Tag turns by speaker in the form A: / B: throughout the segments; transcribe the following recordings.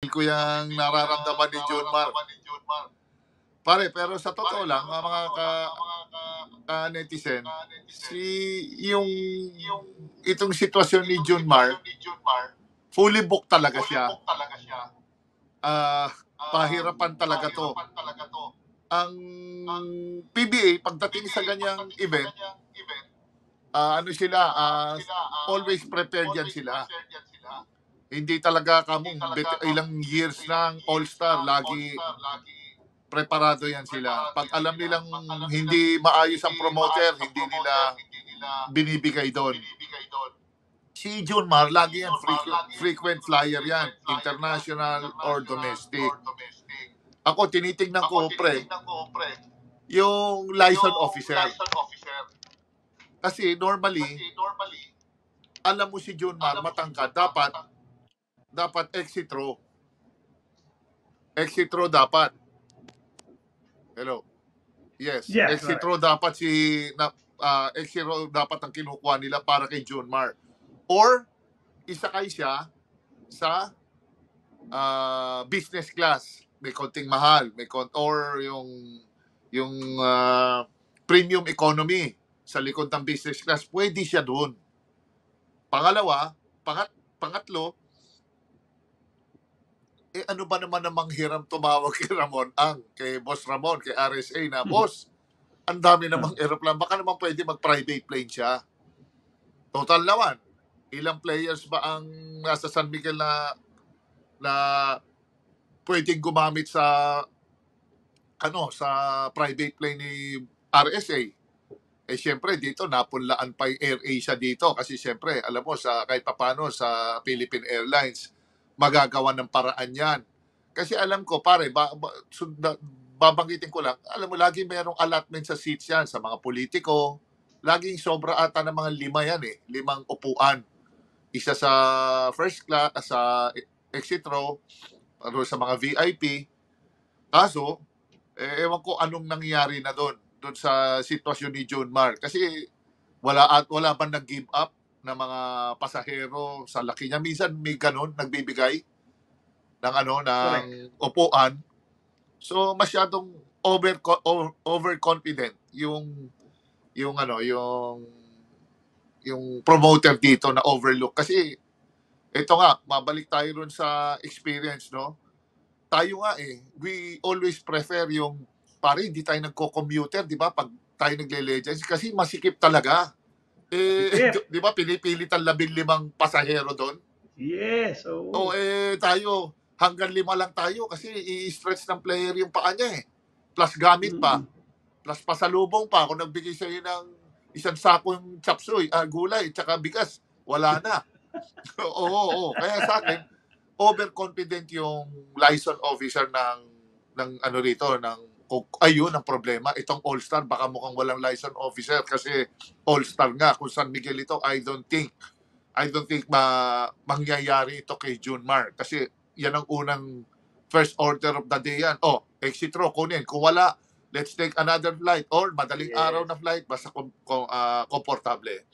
A: ko yung nararamdaman ni John Mar. Pare, pero sa totoo lang, mga ka-netizen, itong sitwasyon ni John Mar, fully booked talaga siya. Pahirapan talaga to. Ang PBA, pagdating sa ganyang event, always prepared yan sila. Hindi talaga ilang years ng All-Star, lagi preparado yan sila. Pag alam nilang hindi maayos ang promoter, hindi nila binibigay doon. Si John Mar, lagi yan, frequent flyer yan, international or domestic. Ako, tinitingnan ko, pre, yung license officer. Kasi normally, alam mo si John Mar, matangkad, dapat exit row. Exit row dapat. Hello. Yes. Exit row dapat exit row dapat ang kinukuha nila para kay John Mar. Or isakay siya sa business class. May konting mahal, or yung premium economy sa likod ng business class, pwede siya doon. Pangalawa, pangatlo, ano ba naman namang hiram tumawag kay Boss Ramon, kay RSA na, Boss, ang dami namang aeroplane, baka naman pwede mag-private plane siya. Total naman, ilang players ba ang nasa San Miguel na pwedeng gumamit sa private plane ni RSA? Siyempre dito napunlaan pa yung AirAsia dito kasi siyempre alam mo kahit papano sa Philippine Airlines magagawa ng paraan yan. Kasi alam ko, pare, babanggitin ko lang, alam mo, lagi mayroong allotment sa seats yan sa mga politiko. Laging sobra ata ng mga 5 yan 5 upuan. Isa sa first class, sa exit row, sa mga VIP. Kaso, ewan ko anong nangyari na doon sa sitwasyon ni John Mar. Kasi wala bang nag-give up na mga pasahero sa laki niya. Minsan may ganun, nagbibigay ng upuan. So masyadong overconfident yung promoter dito na overlook. Kasi ito nga, mabalik tayo ron sa experience, no? Tayo nga we always prefer yung hindi tayo nagko-commuter, di ba? Pag tayo nagle-legends kasi masikip talaga. Di ba, pinipilit ang 15 pasahero doon?
B: Yes.
A: Tayo, hanggang 5 lang tayo kasi i-stretch ng player yung paa niya Plus gamit pa. Plus pasalubong pa. Kung nagbigay sa'yo ng isang sakong chapsuy, gulay, tsaka bigas, wala na. Oo. Kaya sa akin, overconfident yung license officer ng ayun ang problema. Itong All-Star, baka mukhang walang license officer kasi All-Star nga. Kung San Miguel ito, I don't think mangyayari ito kay John Mar. Kasi yan ang unang first order of the day yan. Exit row, kunin. Kung wala, let's take another flight or madaling araw na flight, basta komportable.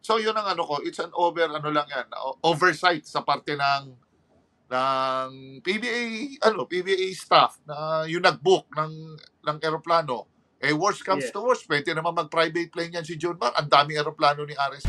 A: So yun ang it's an oversight sa parte ng PBA staff na yung nag-book ng eroplano. Worst comes to worst, pwede naman mag-private plane yan si John Mar. Ang daming eroplano ni RS.